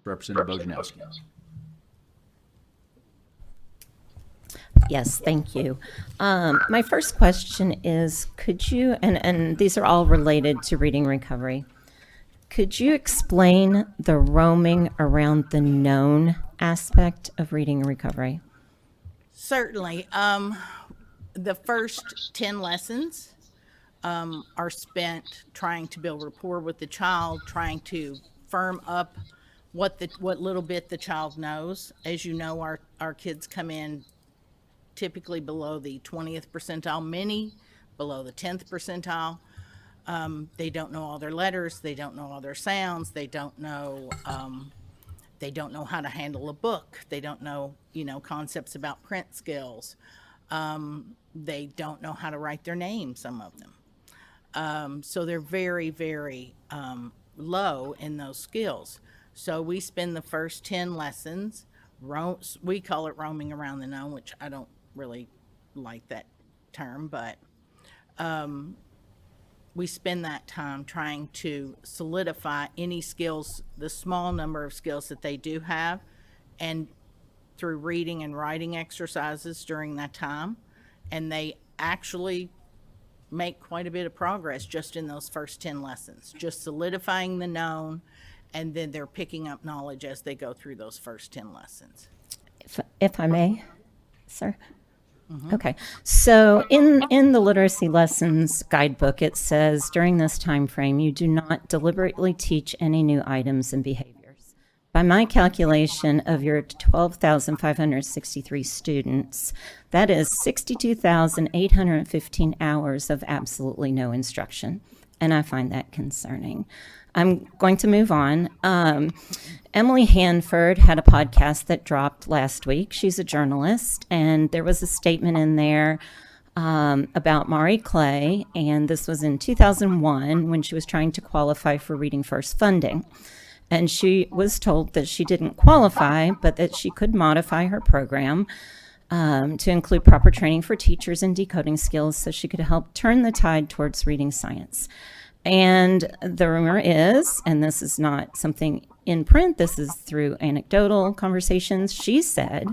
Representative Bojanowski. Yes, thank you. My first question is, could you, and these are all related to reading recovery, could you explain the roaming around the known aspect of reading recovery? Certainly. The first 10 lessons are spent trying to build rapport with the child, trying to firm up what little bit the child knows. As you know, our kids come in typically below the 20th percentile, many below the 10th percentile. They don't know all their letters. They don't know all their sounds. They don't know how to handle a book. They don't know, concepts about print skills. They don't know how to write their name, some of them. So they're very, very low in those skills. So we spend the first 10 lessons, we call it roaming around the known, which I don't really like that term, but we spend that time trying to solidify any skills, the small number of skills that they do have, and through reading and writing exercises during that time. And they actually make quite a bit of progress just in those first 10 lessons, just solidifying the known, and then they're picking up knowledge as they go through those first 10 lessons. If I may, sir? Okay. So in the literacy lessons guidebook, it says during this time frame, you do not deliberately teach any new items and behaviors. By my calculation of your 12,563 students, that is 62,815 hours of absolutely no instruction. And I find that concerning. I'm going to move on. Emily Hanford had a podcast that dropped last week. She's a journalist, and there was a statement in there about Mari Clay, and this was in 2001 when she was trying to qualify for Reading First funding. And she was told that she didn't qualify, but that she could modify her program to include proper training for teachers and decoding skills so she could help turn the tide towards reading science. And the rumor is, and this is not something in print, this is through anecdotal conversations, she said,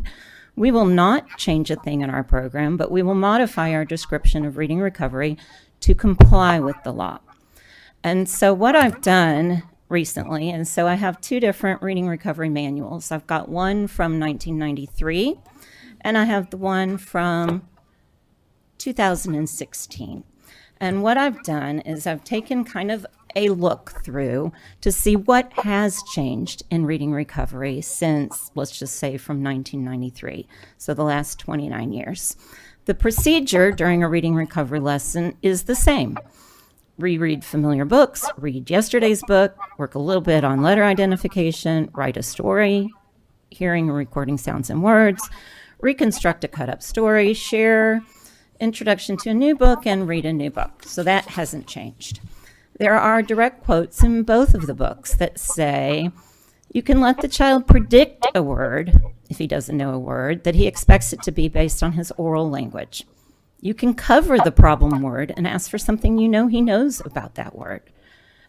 we will not change a thing in our program, but we will modify our description of reading recovery to comply with the law. And so what I've done recently, and so I have two different reading recovery manuals. I've got one from 1993, and I have the one from 2016. And what I've done is I've taken kind of a look through to see what has changed in reading recovery since, let's just say, from 1993, so the last 29 years. The procedure during a reading recovery lesson is the same. Reread familiar books, read yesterday's book, work a little bit on letter identification, write a story, hearing and recording sounds and words, reconstruct a cut-up story, share introduction to a new book, and read a new book. So that hasn't changed. There are direct quotes in both of the books that say, you can let the child predict a word, if he doesn't know a word, that he expects it to be based on his oral language. You can cover the problem word and ask for something you know he knows about that word.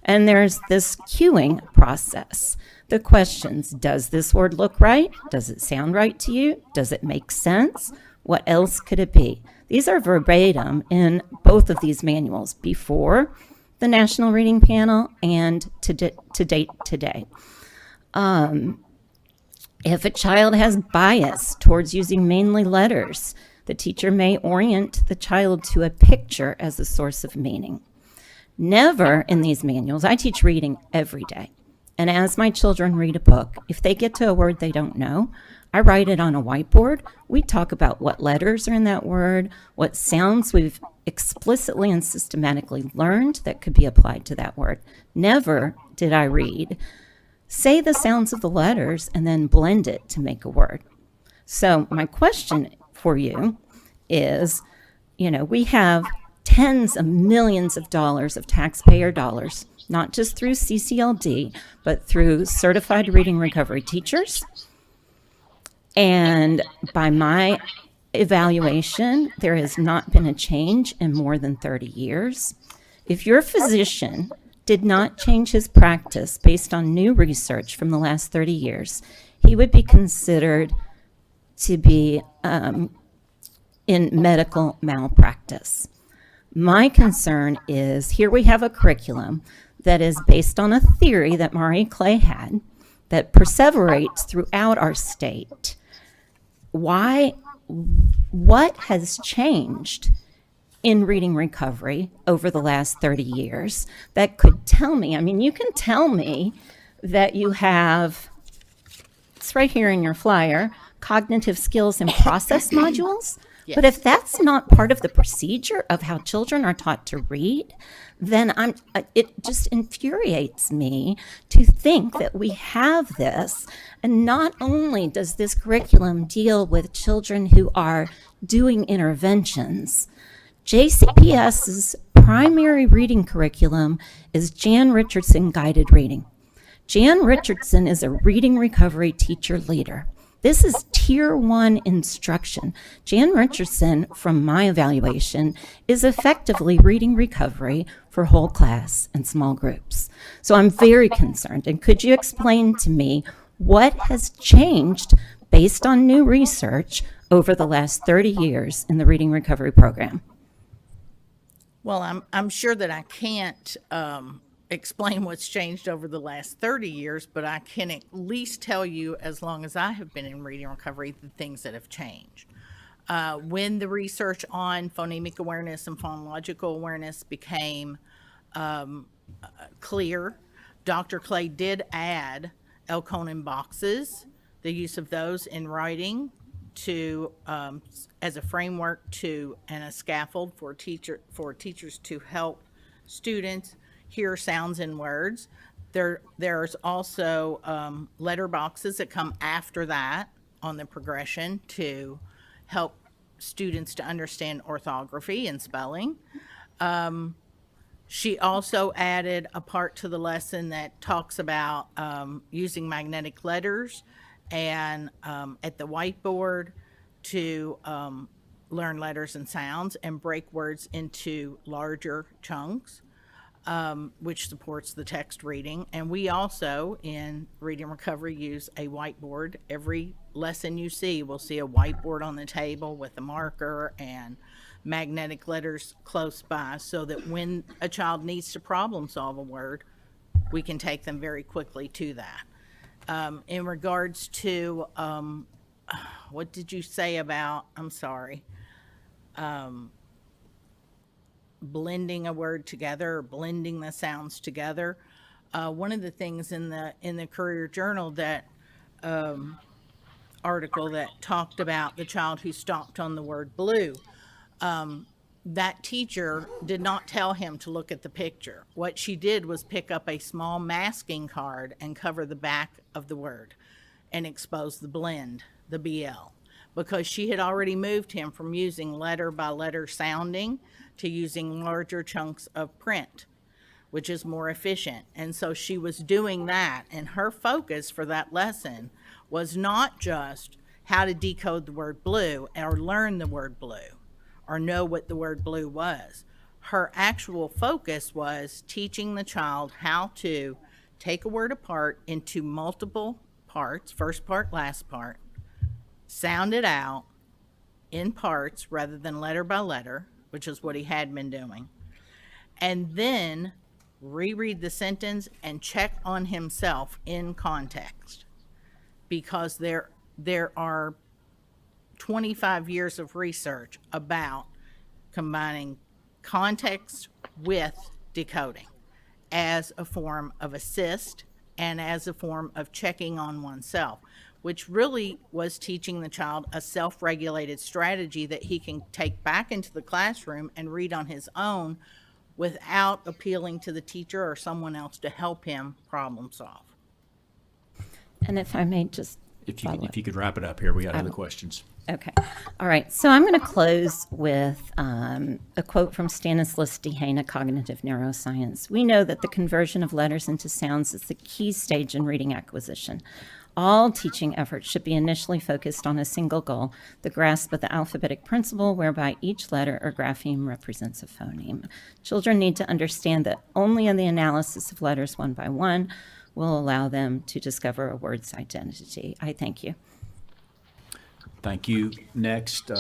And there's this cueing process. The questions, does this word look right? Does it sound right to you? Does it make sense? What else could it be? These are verbatim in both of these manuals, before the National Reading Panel and to date today. If a child has bias towards using mainly letters, the teacher may orient the child to a picture as a source of meaning. Never in these manuals, I teach reading every day. And as my children read a book, if they get to a word they don't know, I write it on a whiteboard. We talk about what letters are in that word, what sounds we've explicitly and systematically learned that could be applied to that word. Never did I read, say the sounds of the letters and then blend it to make a word. So my question for you is, we have tens of millions of dollars of taxpayer dollars, not just through CCLD, but through certified reading recovery teachers. And by my evaluation, there has not been a change in more than 30 years. If your physician did not change his practice based on new research from the last 30 years, he would be considered to be in medical malpractice. My concern is here we have a curriculum that is based on a theory that Marie Clay had that perseverates throughout our state. What has changed in reading recovery over the last 30 years that could tell me? I mean, you can tell me that you have, it's right here in your flyer, cognitive skills and process modules. Yes. But if that's not part of the procedure of how children are taught to read, then it just infuriates me to think that we have this. And not only does this curriculum deal with children who are doing interventions, JCPS's primary reading curriculum is Jan Richardson guided reading. Jan Richardson is a reading recovery teacher leader. This is Tier 1 instruction. Jan Richardson, from my evaluation, is effectively reading recovery for whole class and small groups. So I'm very concerned. And could you explain to me what has changed based on new research over the last 30 years in the reading recovery program? Well, I'm sure that I can't explain what's changed over the last 30 years, but I can at least tell you, as long as I have been in reading recovery, the things that have changed. When the research on phonemic awareness and phonological awareness became clear, Dr. Clay did add Elkonin boxes, the use of those in writing to as a framework to and a scaffold for teachers to help students hear sounds and words. There's also letter boxes that come after that on the progression to help students to understand orthography and spelling. She also added a part to the lesson that talks about using magnetic letters and at the whiteboard to learn letters and sounds and break words into larger chunks, which supports the text reading. And we also, in reading recovery, use a whiteboard. Every lesson you see will see a whiteboard on the table with a marker and magnetic letters close by, so that when a child needs to problem solve a word, we can take them very quickly to that. In regards to, what did you say about, I'm sorry, blending a word together or blending the sounds together? One of the things in the Courier Journal, that article that talked about the child who stopped on the word blue, that teacher did not tell him to look at the picture. What she did was pick up a small masking card and cover the back of the word and expose the blend, the BL, because she had already moved him from using letter by letter sounding to using larger chunks of print, which is more efficient. And so she was doing that, and her focus for that lesson was not just how to decode the word blue or learn the word blue or know what the word blue was. Her actual focus was teaching the child how to take a word apart into multiple parts, first part, last part, sound it out in parts rather than letter by letter, which is what he had been doing, and then reread the sentence and check on himself in context, because there are 25 years of research about combining context with decoding as a form of assist and as a form of checking on oneself, which really was teaching the child a self-regulated strategy that he can take back into the classroom and read on his own without appealing to the teacher or someone else to help him problem solve. And if I may just If you could wrap it up here, we got other questions. Okay. All right. So I'm going to close with a quote from Stanislas Dehaene, a cognitive neuroscience. We know that the conversion of letters into sounds is the key stage in reading acquisition. All teaching efforts should be initially focused on a single goal, the grasp of the alphabetic principle whereby each letter or grapheme represents a phoneme. Children need to understand that only in the analysis of letters one by one will allow them to discover a word's identity. I thank you. Thank you. Next,